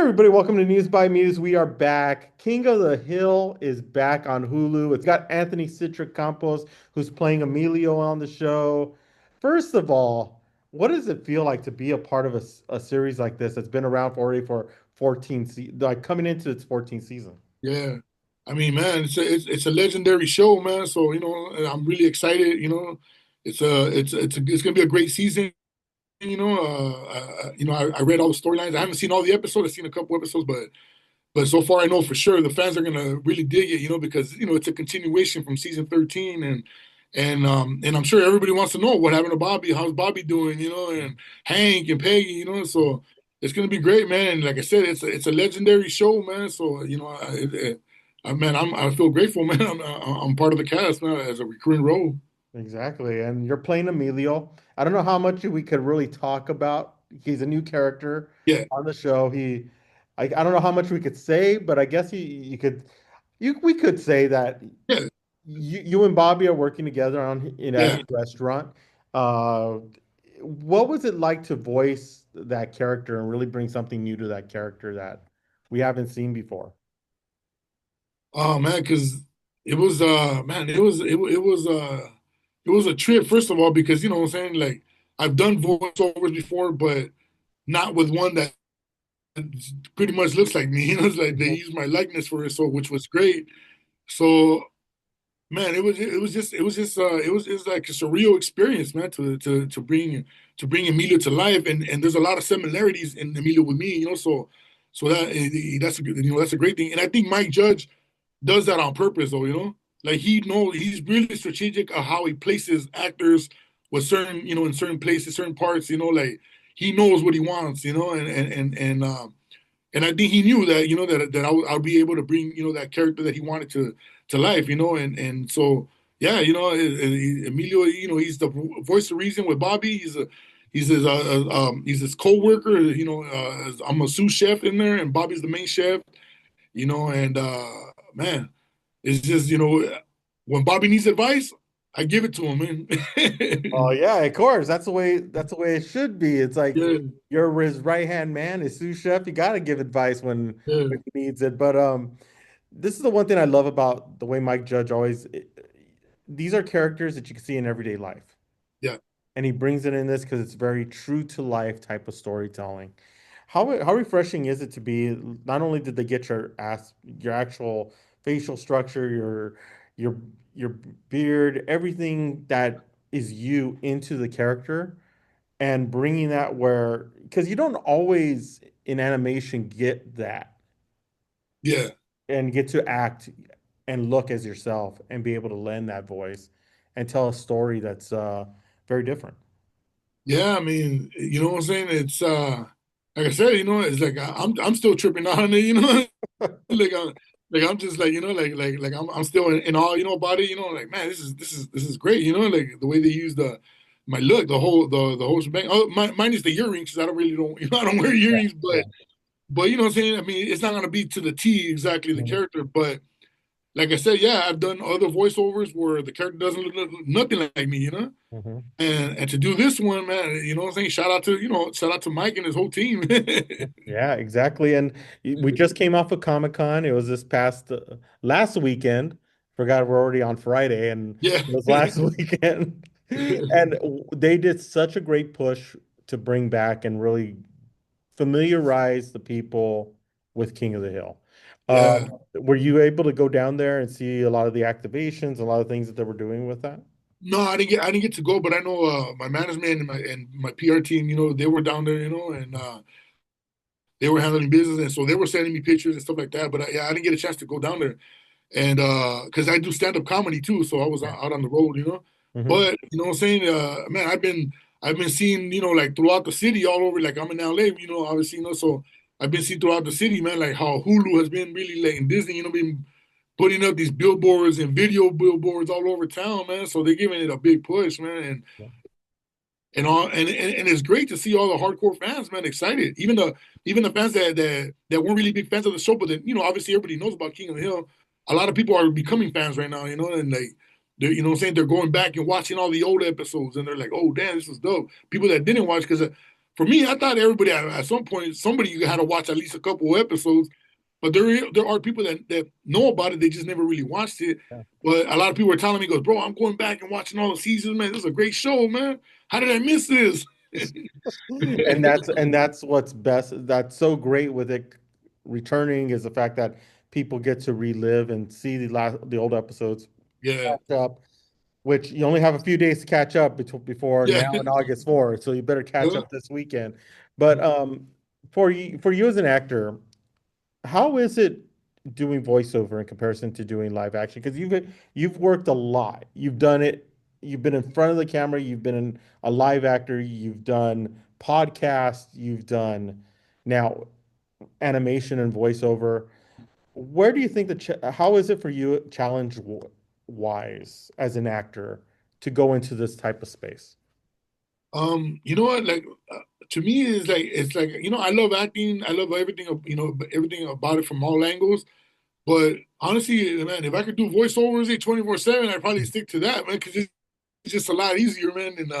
Everybody, welcome to News by Muse. We are back. King of the Hill is back on Hulu. It's got Anthony Citric Campos, who's playing Emilio on the show. First of all, what does it feel like to be a part of a series like this that's been around for 14 like coming into its 14th season? Yeah. I mean, man, it's a legendary show, man. So, I'm really excited, it's gonna be a great season, I read all the storylines. I haven't seen all the episodes. I've seen a couple episodes, but so far I know for sure the fans are gonna really dig it, because it's a continuation from season 13 and I'm sure everybody wants to know what happened to Bobby, how's Bobby doing, and Hank and Peggy, so it's gonna be great, man. And like I said, it's a legendary show, man. So man, I feel grateful, man. I'm part of the cast now as a recurring role. Exactly. And you're playing Emilio. I don't know how much we could really talk about. He's a new character Yeah, on the show. I don't know how much we could say, but I guess you could, we could say that yeah, you and Bobby are working together at yeah. his restaurant. Uh, what was it like to voice that character and really bring something new to that character that we haven't seen before? Oh man, because it was man, it was a trip. First of all, because you know what I'm saying, like I've done voiceovers before, but not with one that pretty much looks like me. It's like they Mhm. used my likeness for it, so which was great. So man, it was like a surreal experience, man, to bring Emilio to life, and there's a lot of similarities in Emilio with me, so that's a good, that's a great thing, and I think Mike Judge does that on purpose, though, like he knows he's really strategic of how he places actors with certain, in certain places, certain parts, like he knows what he wants, and I think he knew that, that I'll be able to bring, that character that he wanted to life, and so yeah, Emilio, he's the voice of reason with Bobby. He's his co-worker. I'm a sous chef in there, and Bobby's the main chef. And man, it's just when Bobby needs advice, I give it to him, Oh man. yeah, of course. That's the way it should be. It's like Yeah, you're his right hand man, his sous chef. You got to give advice yeah, when he needs it. But this is the one thing I love about the way Mike Judge always. These are characters that you can see in everyday life, yeah, and he brings it in this because it's very true to life type of storytelling. How refreshing is it to be? Not only did they get your actual facial structure, your your beard, everything that is you into the character, and bringing that where because you don't always in animation get that yeah. and get to act and look as yourself and be able to lend that voice and tell a story that's very different. Yeah, I mean, you know what I'm saying? It's like I said, it's like I'm still tripping on it, like I'm just like, like I'm still in awe, about it, like man, this is great, like the way they use the my look, the whole shebang. Oh, mine is the earrings because I don't really don't, I don't wear Yeah, earrings, yeah. but you know what I'm saying? I mean, it's not gonna be to the T exactly the Mhm, character, but like I said, yeah, I've done other voiceovers where the character doesn't look nothing like me, mhm. And to do this one, man, you know what I'm saying? Shout out to Mike and his whole team. Yeah, exactly. And we just came off of Comic-Con. It was this past last weekend. Forgot we're already on Friday, and Yeah. it was last weekend. And they did such a great push to bring back and really familiarize the people with King of the Hill. Yeah. Were you able to go down there and see a lot of the activations, a lot of things that they were doing with that? No, I didn't get to go, but I know my management and my PR team, they were down there, and they were handling business, and so they were sending me pictures and stuff like that. But yeah, I didn't get a chance to go down there, and because I do stand up comedy too, so I was Yeah. out on the road. Hmm. But you know what I'm saying, man, I've been seeing, like throughout the city, all over. Like I'm in LA, obviously, so I've been seeing throughout the city, man, like how Hulu has been really like in Disney, been putting up these billboards and video billboards all over town, man. So they're giving it a big push, man, and it's great to see all the hardcore fans, man, excited. Even the fans that weren't really big fans of the show, but then obviously everybody knows about King of the Hill. A lot of people are becoming fans right now, and like they're you know what I'm saying they're going back and watching all the old episodes, and they're like, oh damn, this was dope. People that didn't watch because for me, I thought everybody at some point somebody had to watch at least a couple episodes. But there are people that know about it. They just never really watched it. Yeah. But a lot of people are telling me, "Goes, bro, I'm going back and watching all the seasons. Man, this is a great show, man. How did I miss this?" And that's what's best. That's so great with it returning is the fact that people get to relive and see the old episodes, Yeah, catch up, which you only have a few days to catch up before yeah. now and August 4th, so you better catch up this weekend. But for you as an actor, how is it doing voiceover in comparison to doing live action? Because you've worked a lot. You've done it. You've been in front of the camera. You've been a live actor. You've done podcasts. You've done now animation and voiceover. Where do you think how is it for you challenge wise as an actor to go into this type of space? You know what? Like to me, it's like I love acting. I love everything. Everything about it from all angles. But honestly, man, if I could do voiceovers 24/7, I'd probably stick to that, man, because it's just a lot easier, man, and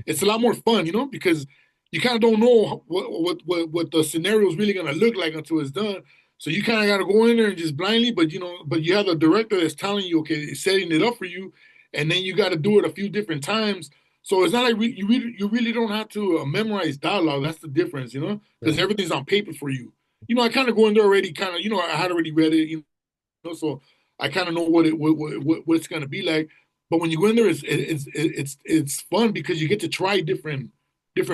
it's a lot more fun, because you kind of don't know what the scenario is really gonna look like until it's done. So you kind of got to go in there and just blindly, but you have a director that's telling you, okay, setting it up for you, and then you got to do it a few different times. So it's not like you really don't have to memorize dialogue. That's the difference, because Yeah. everything's on paper for you. I kind of go in there already, kind of, I had already read it, so I kind of know what it's gonna be like. But when you go in there, it's fun because you get to try different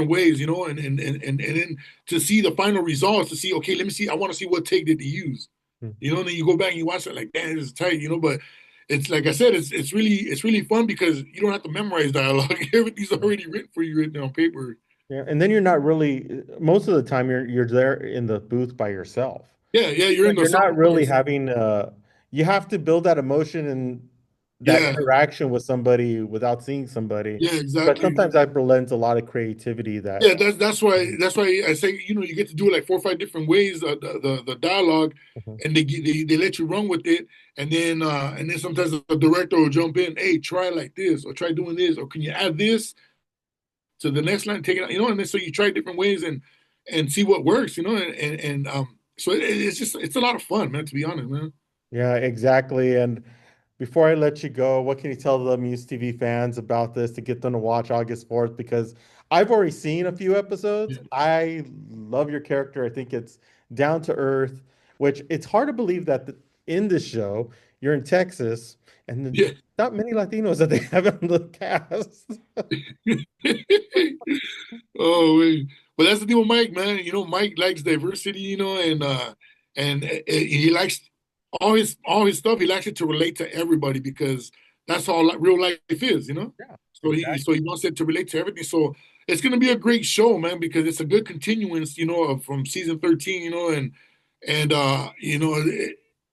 ways, and then to see the final results, to see, okay, let me see, I want to see what take did they use, and then you go back and you watch it like, damn, this is tight, but it's like I said, it's really fun because you don't have to memorize dialogue. Everything's already written for you, written on paper. Yeah, and then you're not really most of the time you're there in the booth by yourself. Yeah, yeah, you're So in the you're sound not really effects. having you have to build that emotion and that Yeah, interaction with somebody without seeing somebody. yeah, But exactly. sometimes that lends a lot of creativity that Yeah, that's why I say you get to do it like 4 or 5 different ways, the dialogue, Mhm. and they let you run with it, and then sometimes the director will jump in, hey, try like this, or try doing this, or can you add this to the next line, take it out, and then so you try different ways and see what works, and so it's a lot of fun, man. To be honest, man. Yeah, exactly. And before I let you go, what can you tell the Muse TV fans about this to get them to watch August 4th? Because I've already seen a few episodes. Yeah, I love your character. I think it's down to earth, which it's hard to believe that in this show, you're in Texas and yeah. not many Latinos that they have in the cast. Oh, wait. But that's the thing with Mike, man. Mike likes diversity, and he likes all his stuff. He likes it to relate to everybody because that's how real life is. Yeah, So he exactly. so he wants it to relate to everything. So it's gonna be a great show, man, because it's a good continuance, from season 13, and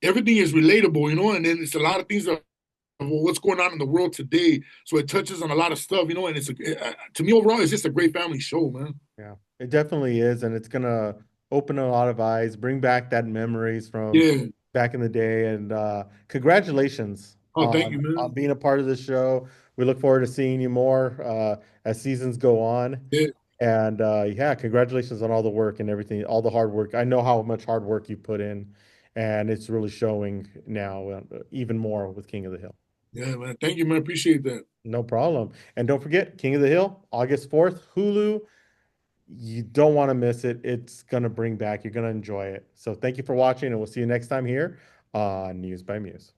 everything is relatable, and then it's a lot of things that of what's going on in the world today. So it touches on a lot of stuff, and to me overall, it's just a great family show, man. Yeah, it definitely is, and it's gonna open a lot of eyes, bring back that memories from Yeah. back in the day, and congratulations Oh, thank you, on man. being a part of the show. We look forward to seeing you more as seasons go on, Yeah, and yeah, congratulations on all the work and everything, all the hard work. I know how much hard work you put in, and it's really showing now, even more with King of the Hill. yeah, man. Thank you, man. Appreciate that. No problem. And don't forget, King of the Hill, August 4th, Hulu. You don't want to miss it. It's going to bring back, you're going to enjoy it. So thank you for watching, and we'll see you next time here on Muse by Muse.